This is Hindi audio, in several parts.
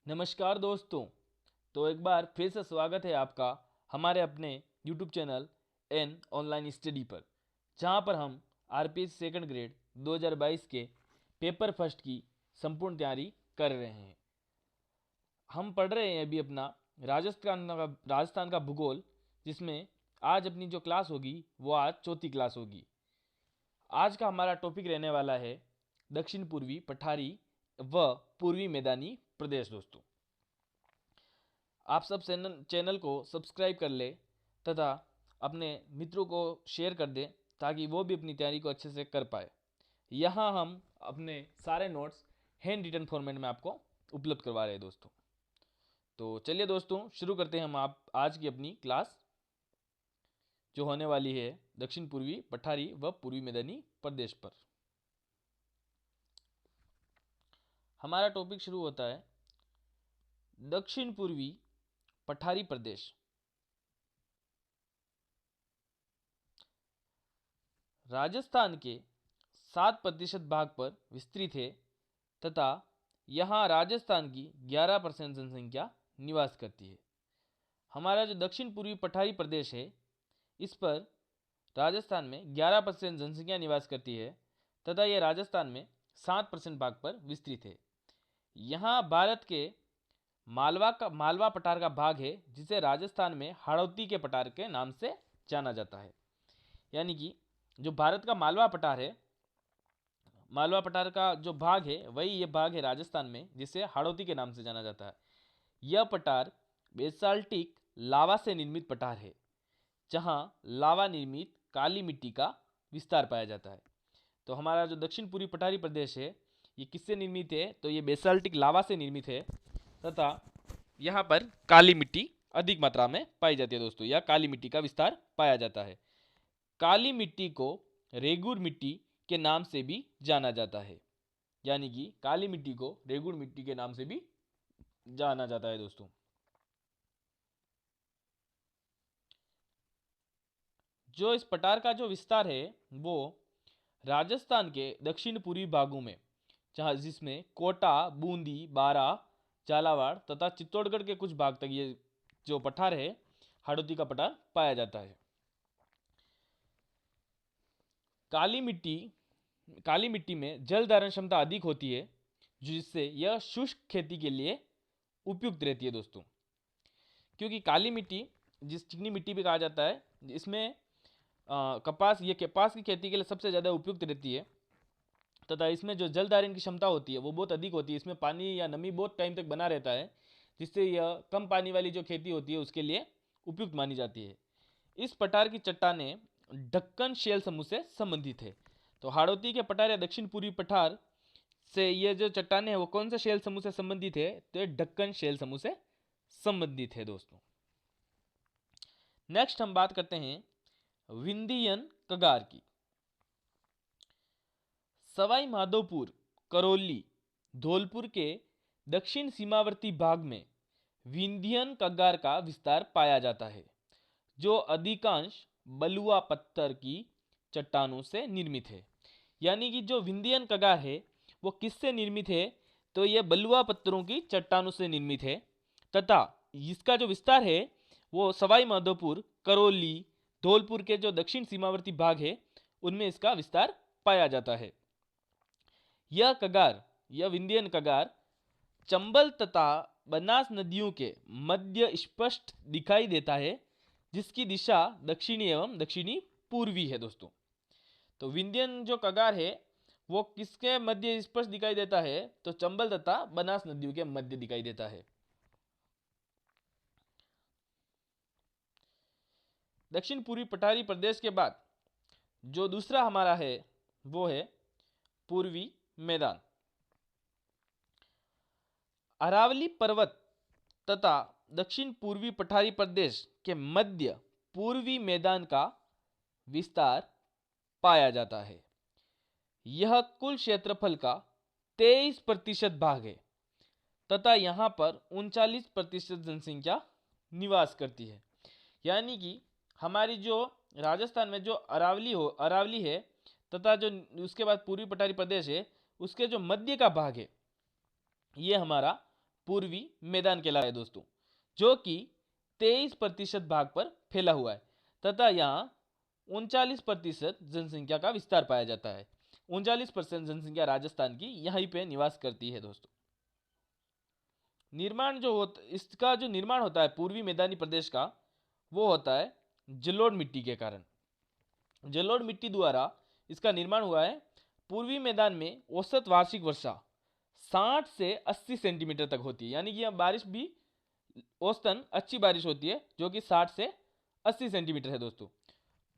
नमस्कार दोस्तों। तो एक बार फिर से स्वागत है आपका हमारे अपने YouTube channel an online study पर, जहां पर हम आरपीएस सेकंड ग्रेड 2022 के पेपर फर्स्ट की संपूर्ण तैयारी कर रहे हैं। हम पढ़ रहे हैं अभी अपना राजस्थान का भूगोल, जिसमें आज अपनी जो क्लास होगी वो आज चौथी क्लास होगी। आज का हमारा टॉपिक रहने वाला है दक्षिण पूर्वी पठारी व पूर्वी मैदानी प्रदेश। दोस्तों, आप सब चैनल को सब्सक्राइब कर ले तथा अपने मित्रों को शेयर कर दें ताकि वो भी अपनी तैयारी को अच्छे से कर पाए। यहाँ हम अपने सारे नोट्स हैंड रिटन फॉर्मेट में आपको उपलब्ध करवा रहे हैं दोस्तों। तो चलिए दोस्तों, शुरू करते हैं हम आप आज की अपनी क्लास, जो होने वाली है दक्षिण पूर्वी पठारी व पूर्वी मैदानी प्रदेश पर। हमारा टॉपिक शुरू होता है दक्षिण पूर्वी पठारी प्रदेश। राजस्थान के 7% भाग पर विस्तृत है तथा यहाँ राजस्थान की 11% जनसंख्या निवास करती है। हमारा जो दक्षिण पूर्वी पठारी प्रदेश है, इस पर राजस्थान में 11% जनसंख्या निवास करती है तथा यह राजस्थान में 7% भाग पर विस्तृत है। यहाँ भारत के मालवा पठार का भाग है, जिसे राजस्थान में हाड़ौती के पठार के नाम से जाना जाता है। यानी कि जो भारत का मालवा पठार है, मालवा पठार का जो भाग है वही ये भाग है राजस्थान में, जिसे हाड़ौती के नाम से जाना जाता है। यह पठार बेसाल्टिक लावा से निर्मित पठार है, जहां लावा निर्मित काली मिट्टी का विस्तार पाया जाता है। तो हमारा जो दक्षिण पूर्वी पठारी प्रदेश है, ये किससे निर्मित है? तो ये बेसाल्टिक लावा से निर्मित है तथा यहाँ पर काली मिट्टी अधिक मात्रा में पाई जाती है। दोस्तों, यह काली मिट्टी का विस्तार पाया जाता है। काली मिट्टी को रेगुर मिट्टी के नाम से भी जाना जाता है। यानी कि काली मिट्टी को रेगुर मिट्टी के नाम से भी जाना जाता है। दोस्तों, जो इस पठार का जो विस्तार है वो राजस्थान के दक्षिण पूर्वी भागों में, जहाँ जिसमें कोटा, बूंदी, बारा, झालावाड़ तथा चित्तौड़गढ़ के कुछ भाग तक ये जो पठार है, हाड़ौती का पठार, पाया जाता है। काली मिट्टी में जल धारण क्षमता अधिक होती है, जिससे यह शुष्क खेती के लिए उपयुक्त रहती है। दोस्तों, क्योंकि काली मिट्टी, जिस चिकनी मिट्टी भी कहा जाता है, इसमें कपास की खेती के लिए सबसे ज़्यादा उपयुक्त रहती है तथा इसमें जो जल धारण की क्षमता होती है वो बहुत अधिक होती है। इसमें पानी या नमी बहुत टाइम तक बना रहता है, जिससे यह कम पानी वाली जो खेती होती है उसके लिए उपयुक्त मानी जाती है। इस पठार की चट्टानें ढक्कन शेल समूह से संबंधित है। तो हाड़ौती के पठार या दक्षिण पूर्वी पठार से ये जो चट्टानें हैं वो कौन से शेल समूह से संबंधित है? तो ये ढक्कन शेल समूह से संबंधित है। दोस्तों, नेक्स्ट हम बात करते हैं विंध्यन कगार की। सवाई माधोपुर, करौली, धौलपुर के दक्षिण सीमावर्ती भाग में विंध्यन कगार का विस्तार पाया जाता है, जो अधिकांश बलुआ पत्थर की चट्टानों से निर्मित है। यानी कि जो विंध्यन कगार है वो किससे निर्मित है? तो यह बलुआ पत्थरों की चट्टानों से निर्मित है तथा इसका जो विस्तार है वो सवाई माधोपुर, करौली, धौलपुर के जो दक्षिण सीमावर्ती भाग है उनमें इसका विस्तार पाया जाता है। यह विंध्यन कगार चंबल तथा बनास नदियों के मध्य स्पष्ट दिखाई देता है, जिसकी दिशा दक्षिणी एवं दक्षिणी पूर्वी है। दोस्तों, तो विंध्यन जो कगार है वो किसके मध्य स्पष्ट दिखाई देता है? तो चंबल तथा बनास नदियों के मध्य दिखाई देता है। दक्षिण पूर्वी पठारी प्रदेश के बाद जो दूसरा हमारा है वो है पूर्वी मैदान। अरावली पर्वत तथा दक्षिण पूर्वी पठारी प्रदेश के मध्य पूर्वी मैदान का विस्तार पाया जाता है। यह कुल क्षेत्रफल का 23% भाग है तथा यहाँ पर 39% जनसंख्या निवास करती है। यानी कि हमारी जो राजस्थान में जो अरावली है तथा जो उसके बाद पूर्वी पठारी प्रदेश है, उसके जो मध्य का भाग है ये हमारा पूर्वी मैदान कहलाता है दोस्तों, जो कि 23% भाग पर फैला हुआ है तथा यहाँ 39% जनसंख्या का विस्तार पाया जाता है। 39% जनसंख्या राजस्थान की यहीं पे निवास करती है दोस्तों। इसका जो निर्माण होता है पूर्वी मैदानी प्रदेश का, वो होता है जलोढ़ मिट्टी के कारण। जलोढ़ मिट्टी द्वारा इसका निर्माण हुआ है। पूर्वी मैदान में औसत वार्षिक वर्षा 60 से 80 सेंटीमीटर तक होती है, यानी कि यहाँ बारिश भी औसतन अच्छी बारिश होती है, जो कि 60 से 80 सेंटीमीटर है दोस्तों।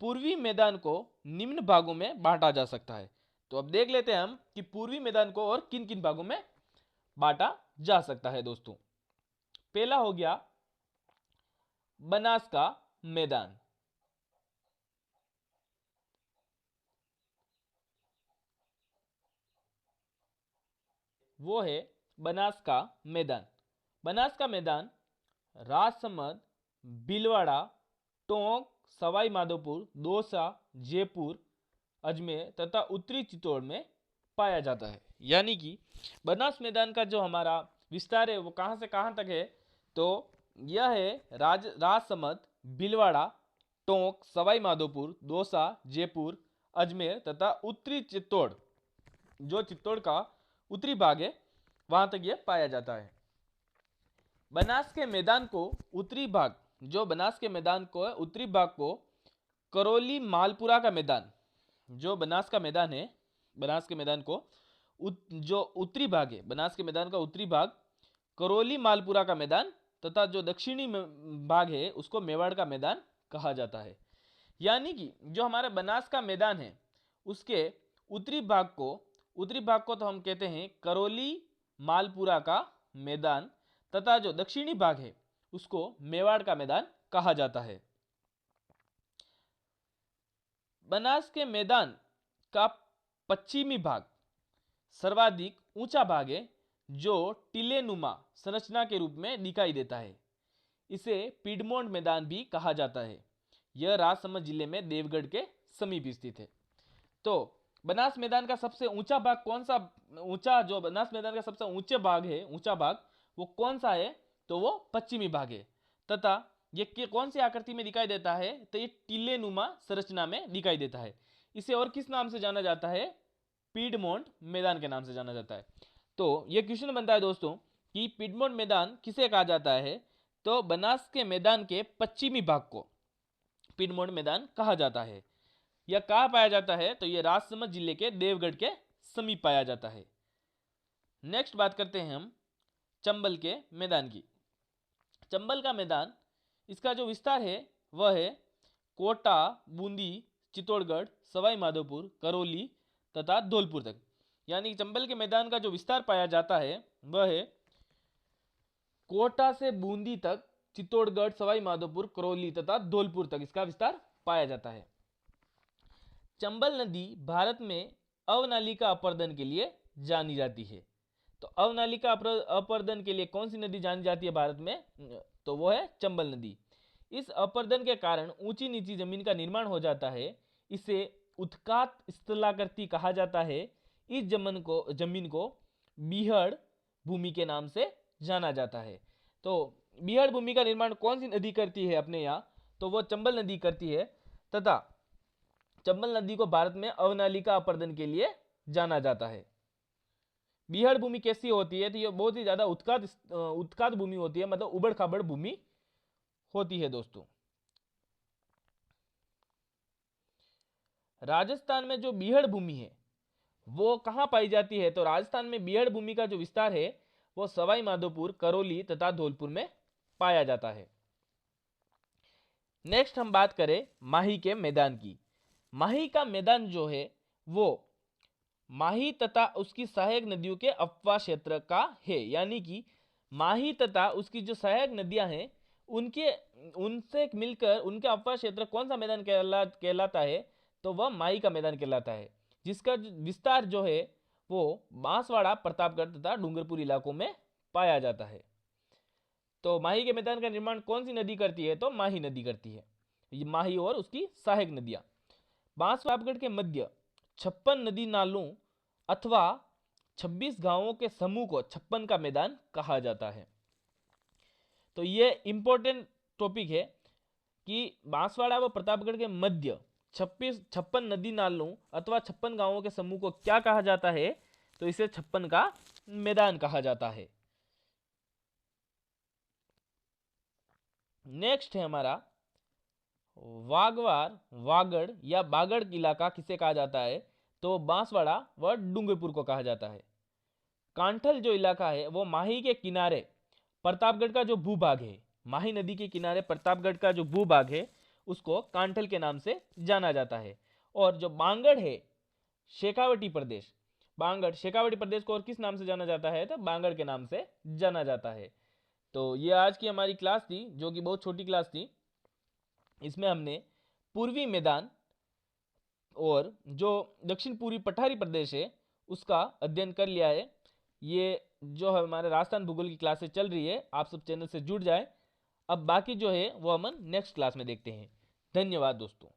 पूर्वी मैदान को निम्न भागों में बांटा जा सकता है। तो अब देख लेते हैं हम कि पूर्वी मैदान को और किन किन भागों में बांटा जा सकता है दोस्तों। पहला हो गया बनास का मैदान। वो है बनास का मैदान। बनास का मैदान राजसमंद, भीलवाड़ा, टोंक, सवाई माधोपुर, दौसा, जयपुर, अजमेर तथा उत्तरी चित्तौड़ में पाया जाता है। यानी कि बनास मैदान का जो हमारा विस्तार है वो कहाँ से कहाँ तक है, तो यह है राजसमंद, भीलवाड़ा, टोंक, सवाई माधोपुर, दौसा, जयपुर, अजमेर तथा उत्तरी चित्तौड़, जो चित्तौड़ का उत्तरी भाग है वहां तक यह पाया जाता है। बनास के मैदान को उत्तरी भाग, जो बनास के मैदान को उत्तरी भाग को करौली मालपुरा का मैदान, जो बनास का मैदान है, बनास के मैदान को जो उत्तरी भाग है, बनास के मैदान का उत्तरी भाग करौली मालपुरा का मैदान तथा जो दक्षिणी भाग है उसको मेवाड़ का मैदान कहा जाता है। यानी कि जो हमारे बनास का मैदान है उसके उत्तरी भाग को तो हम कहते हैं करौली मालपुरा का मैदान तथा जो दक्षिणी भाग है उसको मेवाड़ का मैदान कहा जाता है। बनास के मैदान का पश्चिमी भाग सर्वाधिक ऊंचा भाग है, जो टिलेनुमा संरचना के रूप में दिखाई देता है। इसे पिडमोंट मैदान भी कहा जाता है। यह राजसमंद जिले में देवगढ़ के समीप स्थित है। तो बनास मैदान का सबसे ऊंचा भाग कौन सा, जो बनास मैदान का सबसे ऊंचा भाग वो कौन सा है, तो वो पश्चिमी भाग है तथा ये कौन सी आकृति में दिखाई देता है, तो ये टिल्लेनुमा संरचना में दिखाई देता है। इसे और किस नाम से जाना जाता है, पिडमोंट मैदान के नाम से जाना जाता है। तो ये क्वेश्चन बनता है दोस्तों कि पिडमोंट मैदान किसे कहा जाता है, तो बनास के मैदान के पश्चिमी भाग को पिडमोंट मैदान कहा जाता है। यह कहाँ पाया जाता है, तो यह राजसमंद जिले के देवगढ़ के समीप पाया जाता है। नेक्स्ट बात करते हैं हम चंबल के मैदान की। चंबल का मैदान, इसका जो विस्तार है वह है कोटा, बूंदी, चित्तौड़गढ़, सवाई माधोपुर, करौली तथा धौलपुर तक। यानी चंबल के मैदान का जो विस्तार पाया जाता है वह है कोटा से बूंदी तक, चित्तौड़गढ़, सवाई माधोपुर, करौली तथा धौलपुर तक इसका विस्तार पाया जाता है। चंबल नदी भारत में अवनालिका अपर्दन के लिए जानी जाती है। तो अवनालिका अपर्दन के लिए कौन सी नदी जानी जाती है भारत में, तो वो है चंबल नदी। इस अपर्दन के कारण ऊंची नीची जमीन का निर्माण हो जाता है। इसे उत्कात स्थलाकृति कहा जाता है। इस जमीन को बीहड़ भूमि के नाम से जाना जाता है। तो बीहड़ भूमि का निर्माण कौन सी नदी करती है अपने यहाँ, तो वो चंबल नदी करती है तथा चंबल नदी को भारत में अवनालिका अपर्दन के लिए जाना जाता है। बीहड़ भूमि कैसी होती है, तो ये बहुत ही ज्यादा उत्कात भूमि होती है, मतलब उबड़ खाबड़ भूमि होती है दोस्तों। राजस्थान में जो बीहड़ भूमि है वो कहां पाई जाती है, तो राजस्थान में बीहड़ भूमि का जो विस्तार है वो सवाई माधोपुर, करौली तथा धौलपुर में पाया जाता है। नेक्स्ट हम बात करें माही के मैदान की। माही का मैदान जो है वो माही तथा उसकी सहायक नदियों के अपवाह क्षेत्र का है। यानी कि माही तथा उसकी जो सहायक नदियां हैं उनसे मिलकर उनके अपवाह क्षेत्र कौन सा मैदान कहलाता है, तो वह माही का मैदान कहलाता है, जिसका विस्तार जो है वो बांसवाड़ा, प्रतापगढ़ तथा डूंगरपुर इलाकों में पाया जाता है। तो माही के मैदान का निर्माण कौन सी नदी करती है, तो माही नदी करती है। माही और उसकी सहायक नदियां बांसवाड़गढ़ के मध्य 56 नदी नालों अथवा 26 गांवों के समूह को 56 का मैदान कहा जाता है। तो ये इंपॉर्टेंट टॉपिक है कि बांसवाड़ा व प्रतापगढ़ के मध्य 56 नदी नालों अथवा 56 गांवों के समूह को क्या कहा जाता है? तो इसे 56 का मैदान कहा जाता है। नेक्स्ट है हमारा वागवार, वागड़ या बागड़ इलाका किसे कहा जाता है? तो बांसवाड़ा व डूंगरपुर को कहा जाता है। कांठल जो इलाका है वो माही के किनारे प्रतापगढ़ का जो भूभाग है, माही नदी के किनारे प्रतापगढ़ का जो भूभाग है उसको कांठल के नाम से जाना जाता है। और जो बांगड़ है शेखावटी प्रदेश, बांगड़ शेखावटी प्रदेश को और किस नाम से जाना जाता है? तो बांगड़ के नाम से जाना जाता है। तो ये आज की हमारी क्लास थी जो कि बहुत छोटी क्लास थी। इसमें हमने पूर्वी मैदान और जो दक्षिण पूर्वी पठारी प्रदेश है उसका अध्ययन कर लिया है। ये जो है हमारे राजस्थान भूगोल की क्लासेस चल रही है, आप सब चैनल से जुड़ जाए। अब बाकी जो है वो हम नेक्स्ट क्लास में देखते हैं। धन्यवाद दोस्तों।